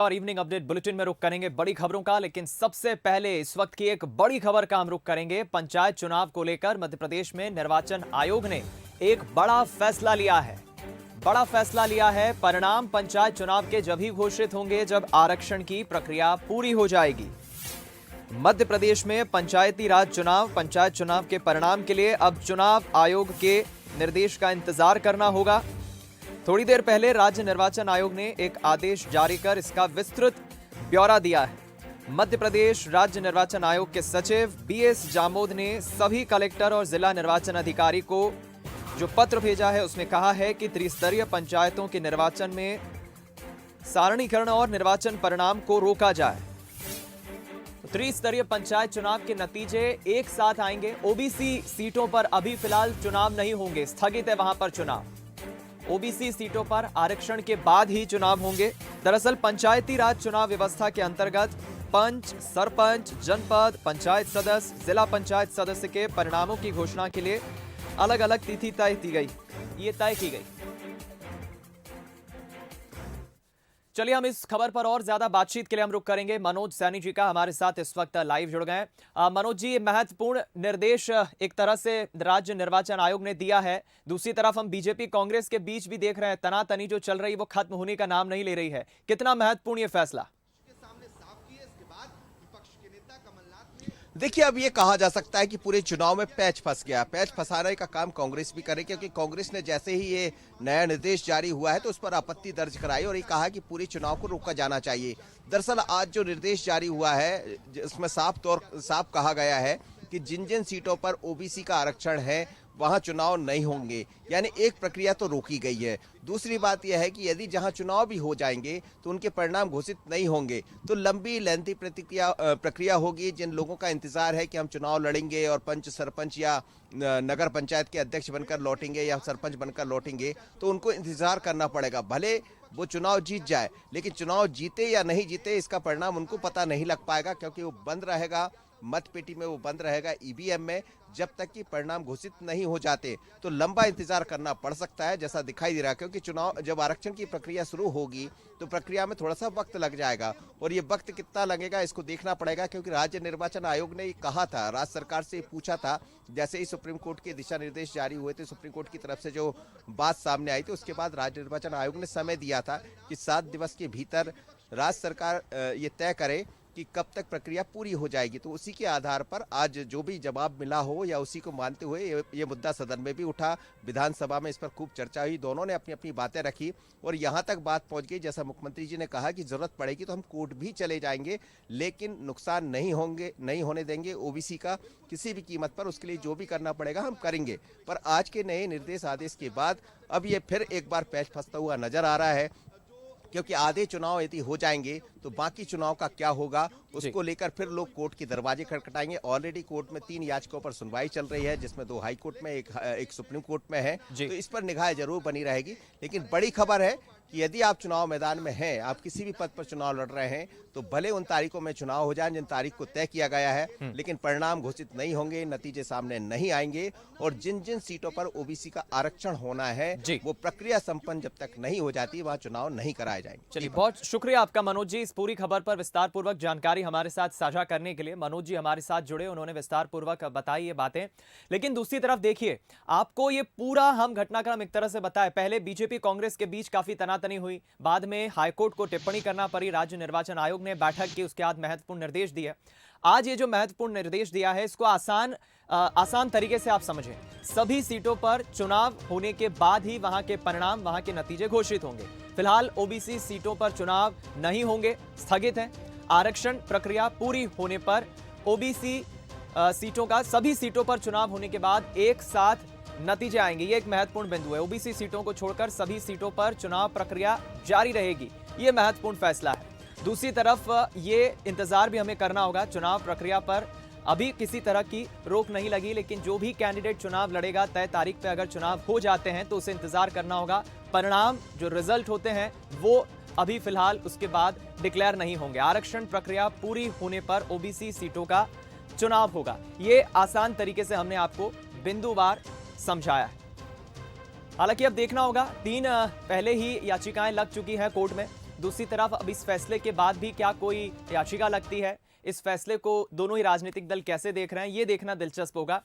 और evening update bulletin में रुख करेंगे बड़ी खबरों का, लेकिन सबसे पहले इस वक्त की एक बड़ी खबर का हम रुख करेंगे। पंचायत चुनाव को लेकर मध्य प्रदेश में निर्वाचन आयोग ने एक बड़ा फैसला लिया है। परिणाम पंचायत चुनाव के जब ही घोषित होंगे जब आरक्षण की प्रक्रिया पूरी हो जाएगी। मध्य प्रदेश में पंचायत चुनाव के परिणाम के लिए अब चुनाव आयोग के निर्देश का इंतजार करना होगा। थोड़ी देर पहले राज्य निर्वाचन आयोग ने एक आदेश जारी कर इसका विस्तृत ब्यौरा दिया है। मध्य प्रदेश राज्य निर्वाचन आयोग के सचिव बीएस जामोद ने सभी कलेक्टर और जिला निर्वाचन अधिकारी को जो पत्र भेजा है उसमें कहा है कि त्रिस्तरीय पंचायतों के निर्वाचन में सारणीकरण और निर्वाचन परिणाम को रोका जाए। त्रिस्तरीय पंचायत चुनाव के नतीजे एक साथ आएंगे। ओबीसी सीटों पर अभी फिलहाल चुनाव नहीं होंगे, स्थगित है वहां पर चुनाव। ओबीसी सीटों पर आरक्षण के बाद ही चुनाव होंगे। दरअसल पंचायती राज चुनाव व्यवस्था के अंतर्गत पंच, सरपंच, जनपद पंचायत सदस्य, जिला पंचायत सदस्य के परिणामों की घोषणा के लिए अलग अलग तिथि तय की गई। चलिए हम इस खबर पर और ज्यादा बातचीत के लिए हम रुख करेंगे मनोज सैनी जी का, हमारे साथ इस वक्त लाइव जुड़ गए। मनोज जी, महत्वपूर्ण निर्देश एक तरह से राज्य निर्वाचन आयोग ने दिया है। दूसरी तरफ हम बीजेपी कांग्रेस के बीच भी देख रहे हैं तनातनी जो चल रही है वो खत्म होने का नाम नहीं ले रही है। कितना महत्वपूर्ण ये फैसला? देखिए, अब ये कहा जा सकता है कि पूरे चुनाव में पैच फंस गया। पैच फंसाने का काम कांग्रेस भी करे, क्योंकि कांग्रेस ने जैसे ही ये नया निर्देश जारी हुआ है तो उस पर आपत्ति दर्ज कराई और ये कहा कि पूरे चुनाव को रोका जाना चाहिए। दरअसल आज जो निर्देश जारी हुआ है इसमें साफ कहा गया है कि जिन जिन सीटों पर ओबीसी का आरक्षण है वहां चुनाव नहीं होंगे, यानी एक प्रक्रिया तो रोकी गई है। दूसरी बात यह है कि यदि जहां चुनाव भी हो जाएंगे तो उनके परिणाम घोषित नहीं होंगे तो लंबी लेंथी प्रक्रिया होगी। जिन लोगों का इंतजार है कि हम चुनाव लड़ेंगे और पंच, सरपंच या नगर पंचायत के अध्यक्ष बनकर लौटेंगे या सरपंच बनकर लौटेंगे, तो उनको इंतजार करना पड़ेगा। भले वो चुनाव जीत जाए, लेकिन चुनाव जीते या नहीं जीते इसका परिणाम उनको पता नहीं लग पाएगा, क्योंकि वो बंद रहेगा मतपेटी में, वो बंद रहेगा ईवीएम में जब तक कि परिणाम घोषित नहीं हो जाते। तो लंबा इंतजार करना पड़ सकता है जैसा दिखाई दे रहा है, क्योंकि चुनाव जब आरक्षण की प्रक्रिया शुरू होगी तो प्रक्रिया में थोड़ा सा वक्त लग जाएगा और ये वक्त कितना लगेगा इसको देखना पड़ेगा। क्योंकि राज्य निर्वाचन आयोग ने कहा था, राज्य सरकार से पूछा था, जैसे ही सुप्रीम कोर्ट के दिशा निर्देश जारी हुए थे, सुप्रीम कोर्ट की तरफ से जो बात सामने आई थी उसके बाद राज्य निर्वाचन आयोग ने समय दिया था कि 7 दिवस के भीतर राज्य सरकार ये तय करे कि कब तक प्रक्रिया पूरी हो जाएगी। तो उसी के आधार पर आज जो भी जवाब मिला हो या उसी को मानते हुए ये मुद्दा सदन में भी उठा, विधानसभा में इस पर खूब चर्चा हुई, दोनों ने अपनी अपनी बातें रखी और यहाँ तक बात पहुँच गई, जैसा मुख्यमंत्री जी ने कहा कि जरूरत पड़ेगी तो हम कोर्ट भी चले जाएंगे, लेकिन नुकसान नहीं होने देंगे ओबीसी का किसी भी कीमत पर। उसके लिए जो भी करना पड़ेगा हम करेंगे। पर आज के नए निर्देश आदेश के बाद अब ये फिर एक बार पैच फंसता हुआ नजर आ रहा है, क्योंकि आधे चुनाव यदि हो जाएंगे तो बाकी चुनाव का क्या होगा उसको लेकर फिर लोग कोर्ट के दरवाजे खटखटाएंगे। ऑलरेडी कोर्ट में 3 याचिकाओं पर सुनवाई चल रही है, जिसमें 2 हाई कोर्ट में एक सुप्रीम कोर्ट में है। तो इस पर निगाह जरूर बनी रहेगी। लेकिन बड़ी खबर है कि यदि आप चुनाव मैदान में हैं, आप किसी भी पद पर चुनाव लड़ रहे हैं, तो भले उन तारीखों में चुनाव हो जाए जिन तारीख को तय किया गया है, लेकिन परिणाम घोषित नहीं होंगे, नतीजे सामने नहीं आएंगे और जिन जिन सीटों पर ओबीसी का आरक्षण होना है वो प्रक्रिया संपन्न जब तक नहीं हो जाती वहां चुनाव नहीं कराए जाएंगे। चलिए, बहुत शुक्रिया आपका मनोज जी, इस पूरी खबर पर विस्तार पूर्वक जानकारी हमारे साथ साझा करने के लिए। मनोज जी हमारे साथ जुड़े, उन्होंने विस्तार पूर्वक बताई ये बातें। लेकिन दूसरी तरफ देखिए, आपको ये पूरा हम घटनाक्रम एक तरह से बताए। पहले बीजेपी कांग्रेस के बीच काफी तनातनी हुई, बाद में हाईकोर्ट को टिप्पणी करना पड़ी, राज्य निर्वाचन आयोग ने बैठक की, उसके बाद महत्वपूर्ण निर्देश दिए। आज ये जो महत्वपूर्ण निर्देश दिया है इसको आसान तरीके से आप समझें। सभी सीटों पर चुनाव होने के बाद ही वहां के परिणाम, वहां के नतीजे घोषित होंगे। फिलहाल ओबीसी सीटों पर चुनाव नहीं होंगे, स्थगित है। आरक्षण प्रक्रिया पूरी होने पर ओबीसी सीटों का सभी सीटों पर चुनाव होने के बाद एक साथ नतीजे आएंगे। ये एक महत्वपूर्ण बिंदु है। ओबीसी सीटों को छोड़कर सभी सीटों पर चुनाव प्रक्रिया जारी रहेगी, ये महत्वपूर्ण फैसला है। दूसरी तरफ ये इंतजार भी हमें करना होगा, चुनाव प्रक्रिया पर अभी किसी तरह की रोक नहीं लगी, लेकिन जो भी कैंडिडेट चुनाव लड़ेगा तय तारीख पे अगर चुनाव हो जाते हैं तो उसे इंतजार करना होगा। परिणाम जो रिजल्ट होते हैं वो अभी फिलहाल उसके बाद डिक्लेयर नहीं होंगे। आरक्षण प्रक्रिया पूरी होने पर ओबीसी सीटों का चुनाव होगा। ये आसान तरीके से हमने आपको बिंदुवार समझाया है। हालांकि अब देखना होगा, 3 पहले ही याचिकाएं लग चुकी हैं कोर्ट में। दूसरी तरफ अब इस फैसले के बाद भी क्या कोई याचिका लगती है, इस फैसले को दोनों ही राजनीतिक दल कैसे देख रहे हैं, ये देखना दिलचस्प होगा।